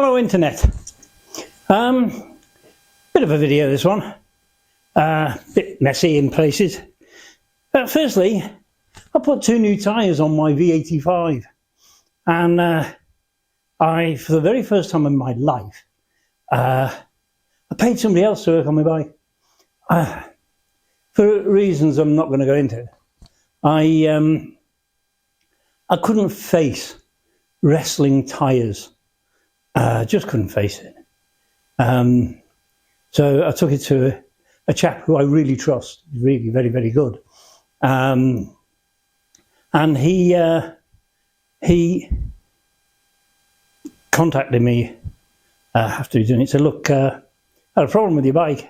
Hello Internet. Bit of a video this one. Bit messy in places. Firstly, I put 2 new tyres on my V85 and I, for the very first time in my life, I paid somebody else to work on my bike. For reasons I'm not going to go into. I couldn't face wrestling tyres. Just couldn't face it. So I took it to a chap who I really trust, really very, very good. And he contacted me after he done it. He said, look, I had a problem with your bike.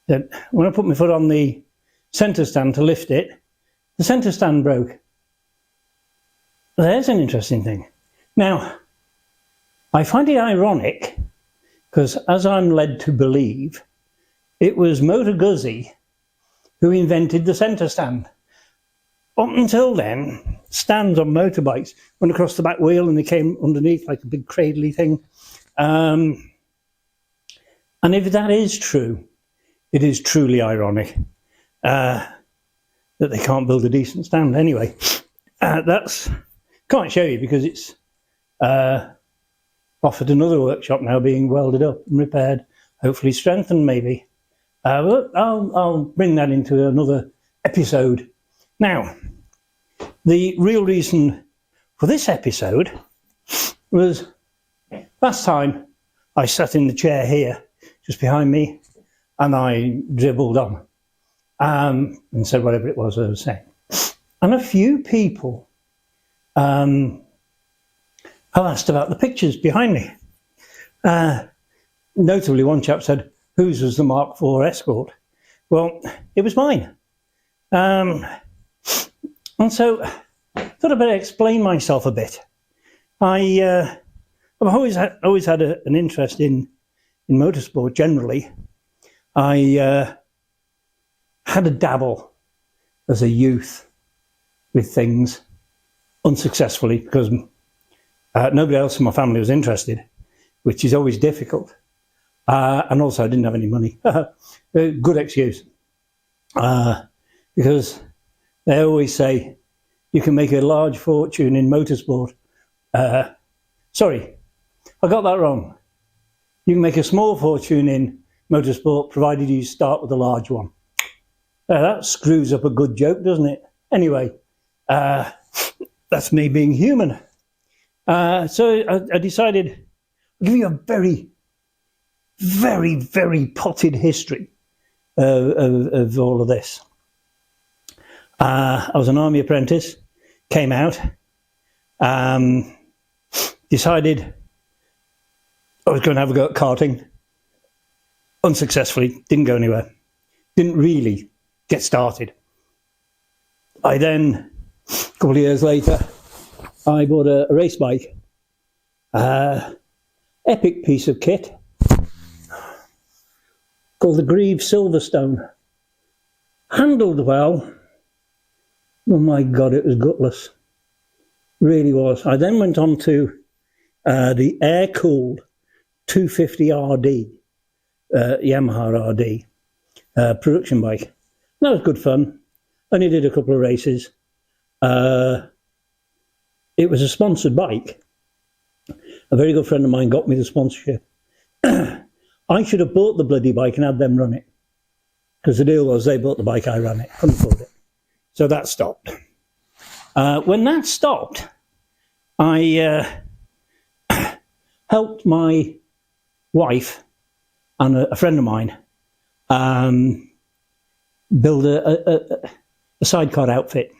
That when I put my foot on the centre stand to lift it, the centre stand broke. There's an interesting thing. Now, I find it ironic because, as I'm led to believe, it was Motor Guzzi who invented the centre stand. Up until then, stands on motorbikes went across the back wheel and they came underneath like a big cradly thing. And if that is true, it is truly ironic that they can't build a decent stand. Anyway, can't show you because it's offered another workshop now being welded up and repaired, hopefully strengthened maybe. But I'll bring that into another episode. Now, the real reason for this episode was last time I sat in the chair here, just behind me, and I dribbled on and said whatever it was I was saying. And a few people I asked about the pictures behind me. Notably, one chap said, whose was the Mark IV Escort? Well, it was mine. And so I thought I'd better explain myself a bit. I've always had an interest in motorsport generally. I had a dabble as a youth with things unsuccessfully because nobody else in my family was interested, which is always difficult. And also I didn't have any money. Good excuse. Because they always say you can make a large fortune in motorsport. Sorry, I got that wrong. You can make a small fortune in motorsport provided you start with a large one. That screws up a good joke, doesn't it? Anyway, that's me being human. So I decided I'll give you a very, very, very potted history of all of this. I was an army apprentice, came out, decided I was going to have a go at karting. Unsuccessfully, didn't go anywhere. Didn't really get started. I then, a couple of years later, I bought a race bike, epic piece of kit, called the Grieve Silverstone. Handled well. Oh my God, it was gutless. Really was. I then went on to the air-cooled 250RD, Yamaha RD, production bike. That was good fun. Only did a couple of races. It was a sponsored bike. A very good friend of mine got me the sponsorship. I should have bought the bloody bike and had them run it. Because the deal was they bought the bike, I ran it. Couldn't afford it. So that stopped. When that stopped, I helped my wife and a friend of mine build a sidecar outfit.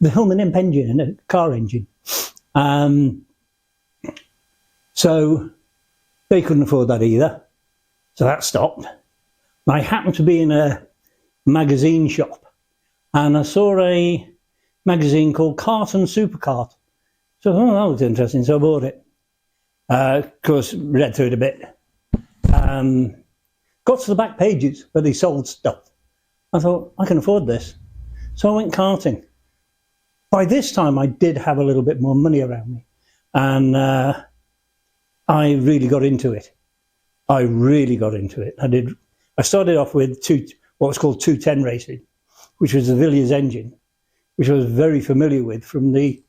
The Hillman imp engine and a car engine. So they couldn't afford that either. So that stopped. I happened to be in a magazine shop and I saw a magazine called Kart and Superkart. So that was interesting, so I bought it. Of course, read through it a bit. Got to the back pages where they sold stuff. I thought, I can afford this. So I went karting. By this time, I did have a little bit more money around me. And I really got into it. I started off with what was called 210 racing, which was the Villiers engine, which I was very familiar with from the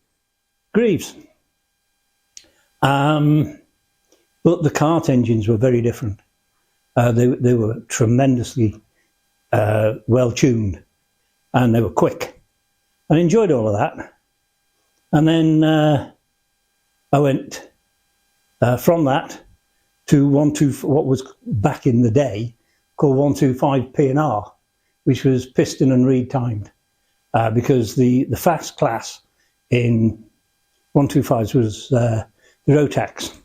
Greaves. But the kart engines were very different. They were tremendously well tuned, and they were quick. I enjoyed all of that. And then I went from that to what was back in the day called 125 P&R, which was piston and reed timed, because the fast class in 125s was the Rotax,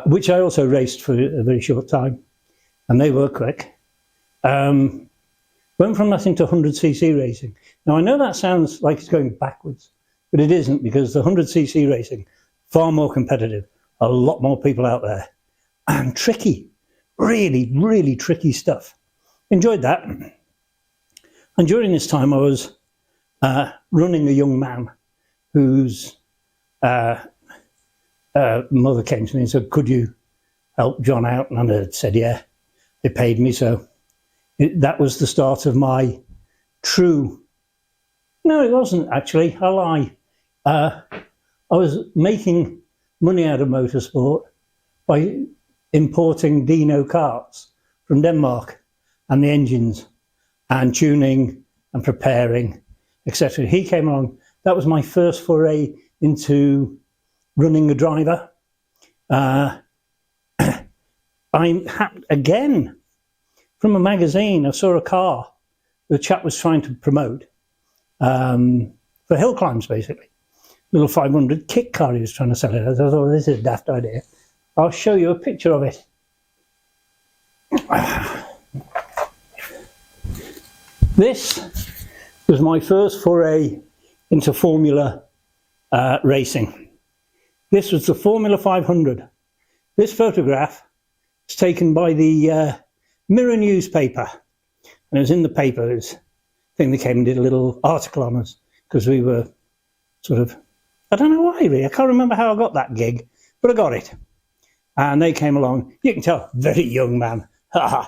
which I also raced for a very short time, and they were quick. Went from that into 100cc racing. Now I know that sounds like it's going backwards, but it isn't, because the 100cc racing, far more competitive, a lot more people out there, and tricky, really, really tricky stuff. Enjoyed that. And during this time I was running a young man whose mother came to me and said, could you help John out? And I said, yeah. They paid me, so that was the start of my true... No, it wasn't actually, I lie. I was making money out of motorsport by importing Dino karts from Denmark, and the engines and tuning and preparing, etc. He came along. That was my first foray into running a driver. I had, again, from a magazine, I saw a car the chap was trying to promote for hill climbs, basically. Little 500 kit car he was trying to sell it. I thought, oh, this is a daft idea. I'll show you a picture of it. This was my first foray into Formula racing. This was the Formula 500. This photograph was taken by the Mirror newspaper, and it was in the paper. It was a thing they came and did a little article on us, because we were sort of, I don't know why really, I can't remember how I got that gig, but I got it. And they came along. You can tell, very young man. God,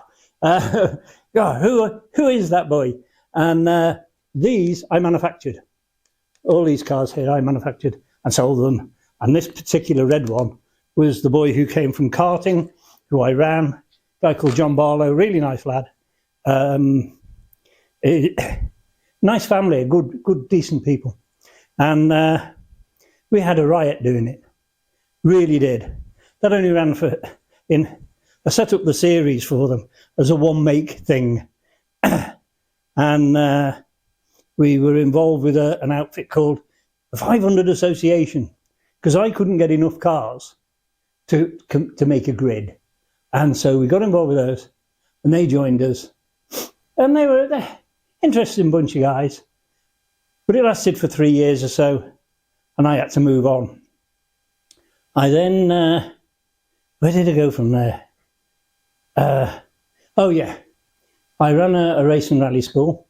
who is that boy? And these I manufactured. All these cars here I manufactured and sold them. And this particular red one was the boy who came from karting, who I ran, a guy called John Barlow, really nice lad. Nice family, good, decent people. And we had a riot doing it. Really did. That only ran I set up the series for them as a one-make thing. And we were involved with an outfit called the 500 Association, because I couldn't get enough cars to make a grid. And so we got involved with those, and they joined us. And they were an interesting bunch of guys. But it lasted for 3 years or so, and I had to move on. I then... where did I go from there? Oh yeah, I ran a race and rally school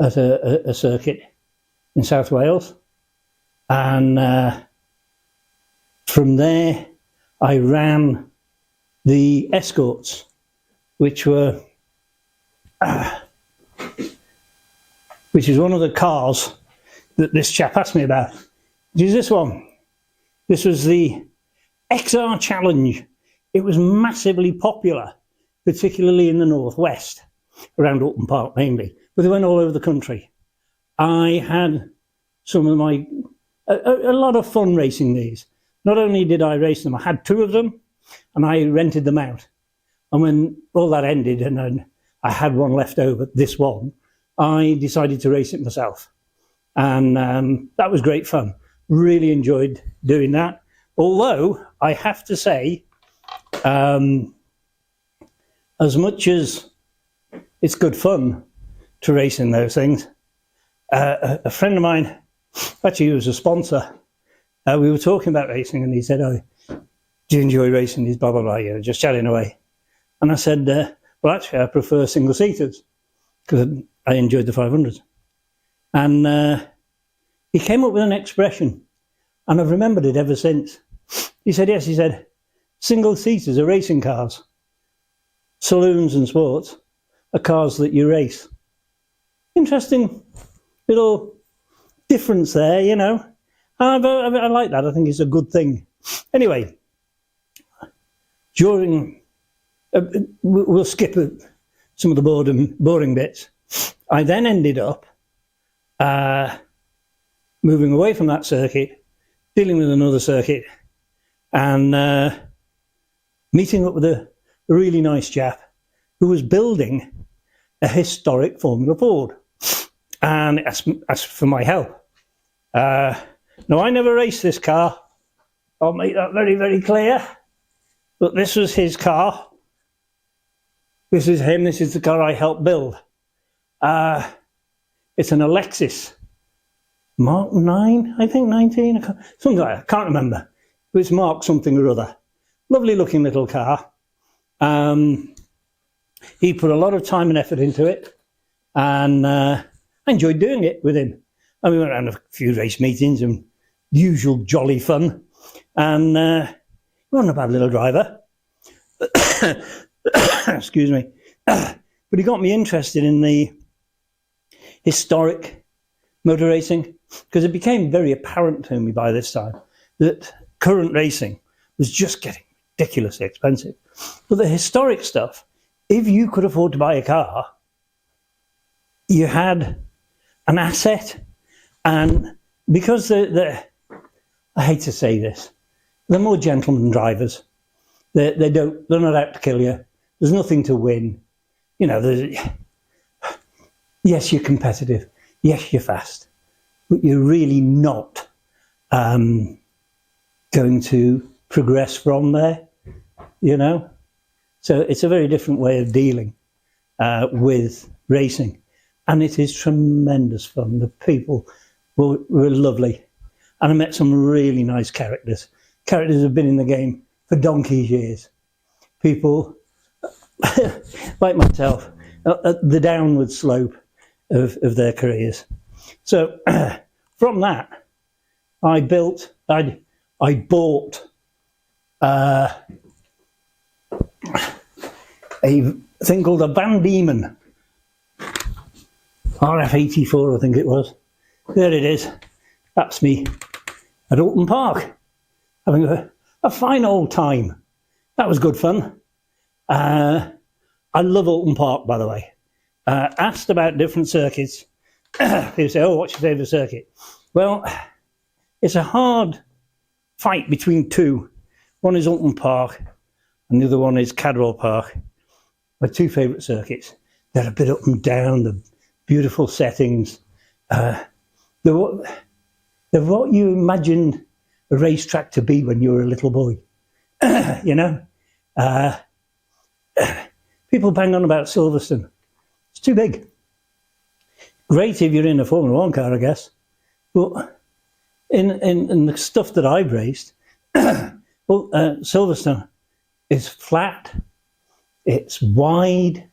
at a circuit in South Wales, and from there I ran the escorts, which is one of the cars that this chap asked me about. Which is this one. This was the XR Challenge. It was massively popular, particularly in the northwest, around Alton Park mainly, but they went all over the country. I had a lot of fun racing these. Not only did I race them, I had 2 of them, and I rented them out. And when all that ended, and then I had one left over, this one, I decided to race it myself. And that was great fun. Really enjoyed doing that. Although, I have to say, as much as it's good fun to race in those things, a friend of mine, actually he was a sponsor, we were talking about racing, and he said, oh, do you enjoy racing? He's blah, blah, blah, just chatting away. And I said, well, actually, I prefer single-seaters, because I enjoyed the 500s. And he came up with an expression, and I've remembered it ever since. He said, yes, he said, Single-seaters are racing cars. Saloons and sports are cars that you race. Interesting little difference there, you know. I like that. I think it's a good thing. Anyway, we'll skip some of the boring bits. I then ended up moving away from that circuit, dealing with another circuit, and meeting up with a really nice chap who was building a historic Formula Ford, and asked for my help. Now, I never raced this car. I'll make that very, very clear. But this was his car. This is him. This is the car I helped build. It's an Alexis Mark 9, I think 19, something like that. I can't remember. It's Mark something or other. Lovely looking little car. He put a lot of time and effort into it, and I enjoyed doing it with him. And we went around a few race meetings and usual jolly fun. And he wasn't a bad little driver. Excuse me. But he got me interested in the historic motor racing, because it became very apparent to me by this time that current racing was just getting ridiculously expensive. But the historic stuff, if you could afford to buy a car, you had an asset. And because I hate to say this, they're more gentleman drivers. They're not out to kill you. There's nothing to win. You know, yes, you're competitive. Yes, you're fast. But you're really not going to progress from there, you know. So it's a very different way of dealing with racing. And it is tremendous fun. The people were lovely. And I met some really nice characters. Characters who have been in the game for donkey's years. People like myself, at the downward slope of their careers. So from that, I bought a thing called a Van Diemen RF84, I think it was. There it is. That's me at Alton Park, having a fine old time. That was good fun. I love Alton Park, by the way. Asked about different circuits. People say, oh, what's your favourite circuit? Well, it's a hard fight between two. One is Alton Park and the other one is Cadwell Park. My two favourite circuits. They're a bit up and down, the beautiful settings. They're what you imagined a racetrack to be when you were a little boy. You know? People bang on about Silverstone. It's too big. Great if you're in a Formula One car, I guess. But in the stuff that I've raced, well, Silverstone is flat, it's wide,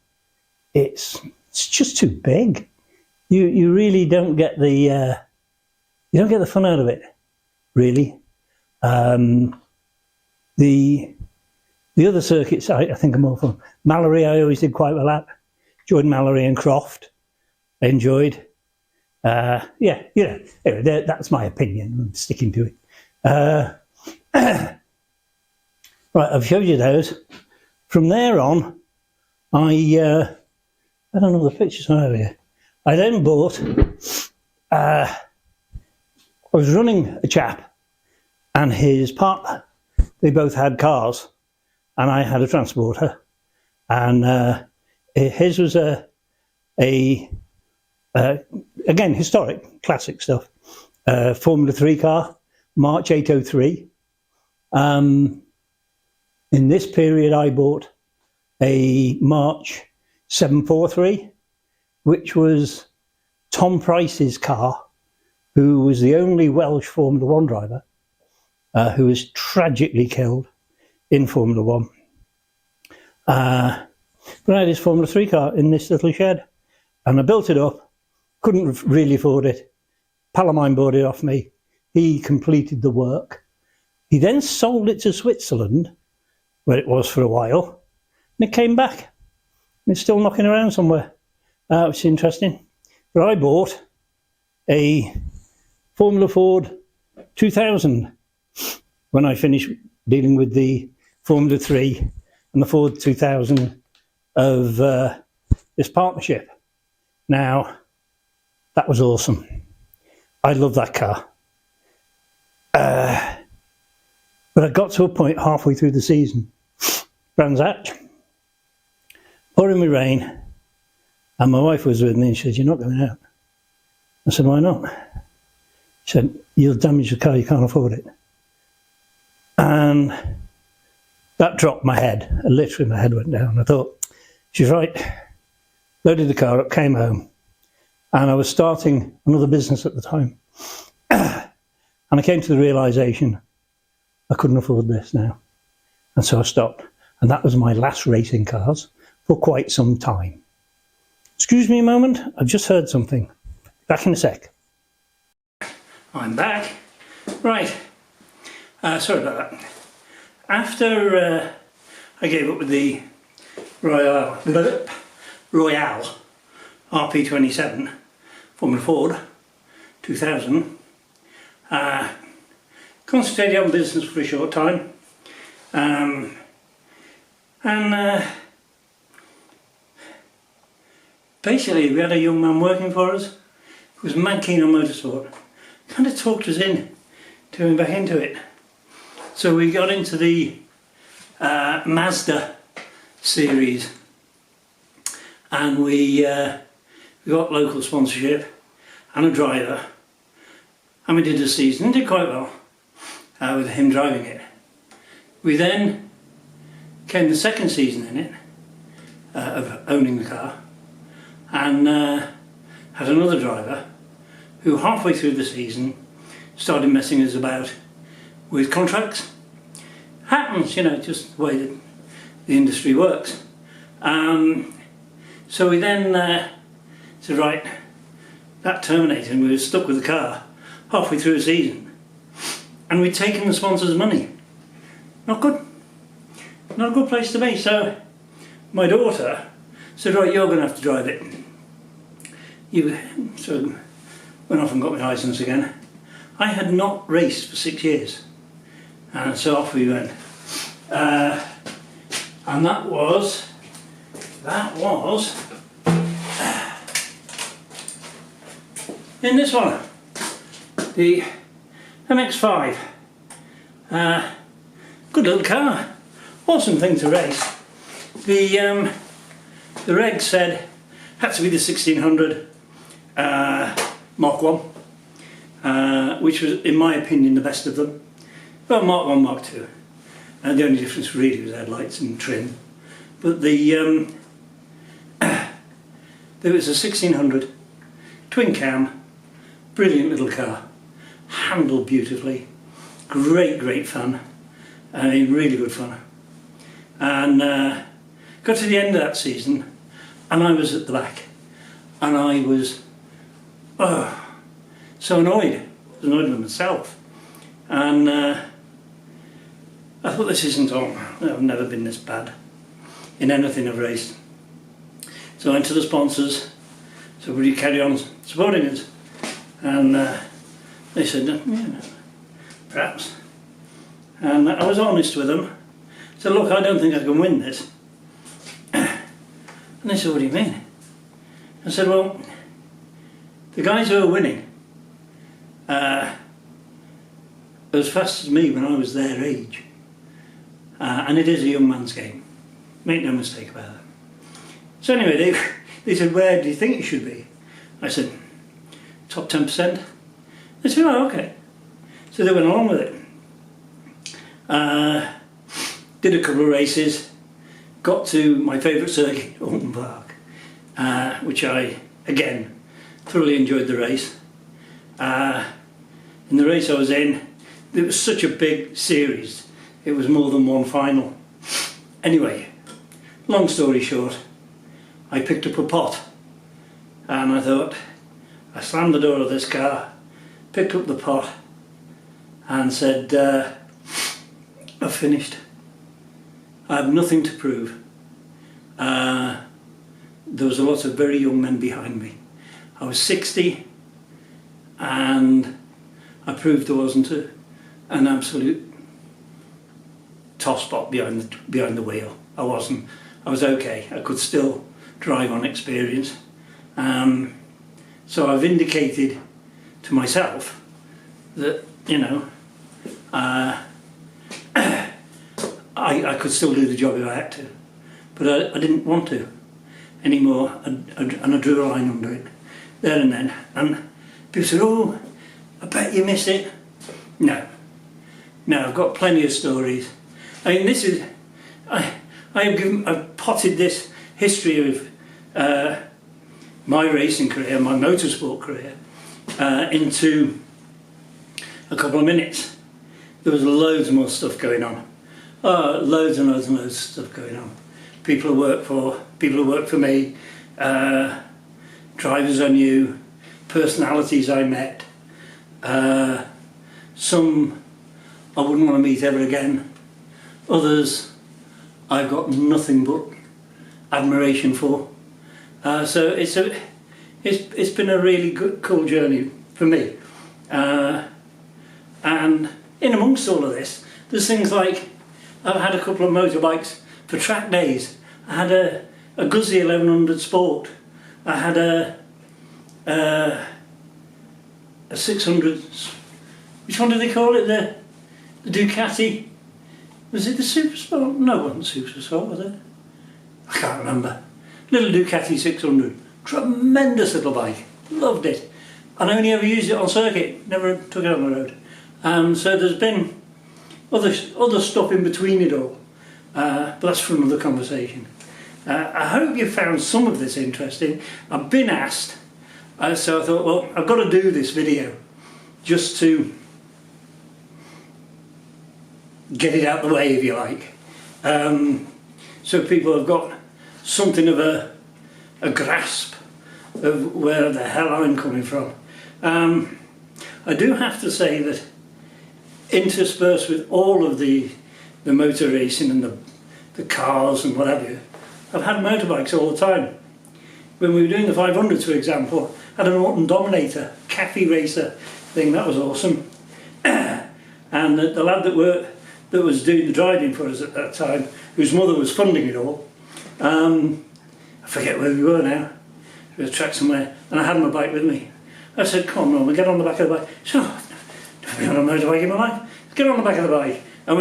it's just too big. You really don't get the fun out of it, really. The other circuits I think are more fun. Mallory I always did quite well at. Enjoyed Mallory and Croft. I enjoyed. Yeah, you know, anyway, that's my opinion. I'm sticking to it. Right, I've showed you those. From there on, I don't know the pictures over here. I then bought, I was running a chap and his partner. They both had cars and I had a transporter. And his was again, historic, classic stuff. Formula 3 car, March 803. In this period, I bought a March 743, which was Tom Price's car, who was the only Welsh Formula 1 driver who was tragically killed in Formula 1. But I had this Formula 3 car in this little shed, and I built it up. Couldn't really afford it. Pal of mine bought it off me. He completed the work. He then sold it to Switzerland where it was for a while, and it came back. It's still knocking around somewhere, which is interesting. But I bought a Formula Ford 2000 when I finished dealing with the Formula 3 and the Ford 2000 of this partnership. Now, that was awesome. I love that car. But I got to a point halfway through the season, Brands Hatch, pouring with rain, and my wife was with me and she said, "You're not going out." I said, "Why not?" She said, "You'll damage the car, you can't afford it." And that dropped my head. Literally my head went down. I thought, she's right. Loaded the car up, came home, and I was starting another business at the time. And I came to the realisation I couldn't afford this now. And so I stopped. And that was my last racing cars for quite some time. Excuse me a moment, I've just heard something. Back in a sec. I'm back. Right. Sorry about that. After I gave up with the Royale RP27 Formula Ford 2000, concentrated on business for a short time, and basically we had a young man working for us who was mad keen on motorsport. Kind of talked us in to going back into it. So we got into the Mazda Series, and we got local sponsorship and a driver, and we did a season and did quite well with him driving it. We then came the second season in it of owning the car, and had another driver who halfway through the season started messing us about with contracts. Happens, you know, just the way that the industry works. So we then said, right, that terminated, and we were stuck with the car halfway through the season. And we'd taken the sponsors' money. Not good. Not a good place to be. So my daughter said, right, you're going to have to drive it. So went off and got my licence again. I had not raced for 6 years. And so off we went. And that was in this one, the MX-5. Good little car, awesome thing to race. The reg said had to be the 1600 Mark 1, which was, in my opinion, the best of them. Well, Mark 1, Mark 2. The only difference really was headlights and trim. But there was a 1600 twin cam, brilliant little car, handled beautifully, great fun, I mean really good fun. And got to the end of that season, and I was at the back, and I was so annoyed. I was annoyed with myself, and I thought, this isn't on. I've never been this bad in anything I've raced. So I went to the sponsors, so will you carry on supporting us? And they said, yeah, perhaps. And I was honest with them. I said, look, I don't think I can win this. And they said, what do you mean? I said, well, the guys who are winning are as fast as me when I was their age. And it is a young man's game. Make no mistake about that. So anyway, they said, where do you think you should be? I said, top 10%. They said, oh, okay. So they went along with it. Did a couple of races, got to my favourite circuit, Alon Park, which I, again, thoroughly enjoyed the race. In the race I was in, it was such a big series, it was more than one final. Anyway, long story short, I picked up a pot, and I thought, I slammed the door of this car, picked up the pot, and said, I've finished. I have nothing to prove. There was a lot of very young men behind me. I was 60 and I proved there wasn't an absolute tosspot behind the wheel. I wasn't. I was okay. I could still drive on experience. So I've indicated to myself that, you know, I could still do the job if I had to, but I didn't want to anymore, and I drew a line under it there and then. And people said, "Oh, I bet you miss it." No, I've got plenty of stories. I mean, this is I've potted this history of my racing career, my motorsport career, into a couple of minutes. There was loads more stuff going on. Loads and loads and loads of stuff going on. People who work for me, drivers I knew, personalities I met, some I wouldn't want to meet ever again, others I've got nothing but admiration for. So it's been a really good, cool journey for me. And in amongst all of this, there's things like I've had a couple of motorbikes for track days. I had a Guzzi 1100 Sport. I had a 600. Which one do they call it? The Ducati. Was it the Super Sport? No, it wasn't Super Sport, was it? I can't remember. Little Ducati 600. Tremendous little bike. Loved it. And I only ever used it on circuit. Never took it on the road. So there's been other stuff in between it all, but that's for another conversation. I hope you found some of this interesting. I've been asked, so I thought, well, I've got to do this video just to get it out the way, if you like, so people have got something of a grasp of where the hell I'm coming from. I do have to say that interspersed with all of the motor racing and the cars and whatever, I've had motorbikes all the time. When we were doing the 500s, for example, I had an Autumn Dominator, Cafe Racer thing. That was awesome. And the lad that was doing the driving for us at that time, whose mother was funding it all, I forget where we were now, we were a track somewhere, and I had my bike with me. I said, "Come on, Norman, get on the back of the bike." So, I've been on a motorbike in my life. Let's get on the back of the bike. And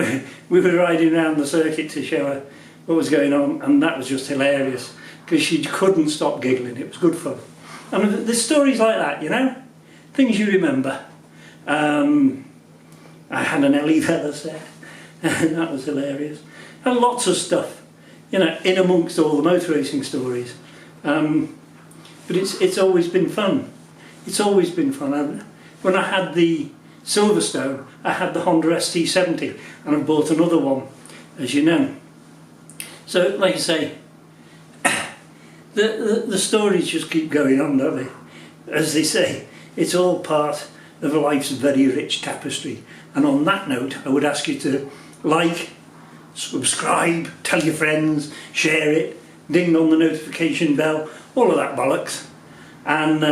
we were riding around the circuit to show her what was going on, and that was just hilarious because she couldn't stop giggling. It was good fun. And there's stories like that, you know, things you remember. I had an LE feather set, and that was hilarious. And lots of stuff, you know, in amongst all the motor racing stories. But it's always been fun. It's always been fun. When I had the Silverstone, I had the Honda ST70, and I've bought another one, as you know. So, like I say, the stories just keep going on, don't they? As they say, it's all part of life's very rich tapestry. And on that note, I would ask you to like, subscribe, tell your friends, share it, ding on the notification bell, all of that bollocks. And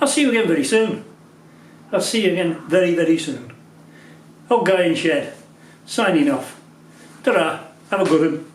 I'll see you again very soon. I'll see you again very, very soon. Old Guy in Shed, signing off. Ta-ra, have a good one.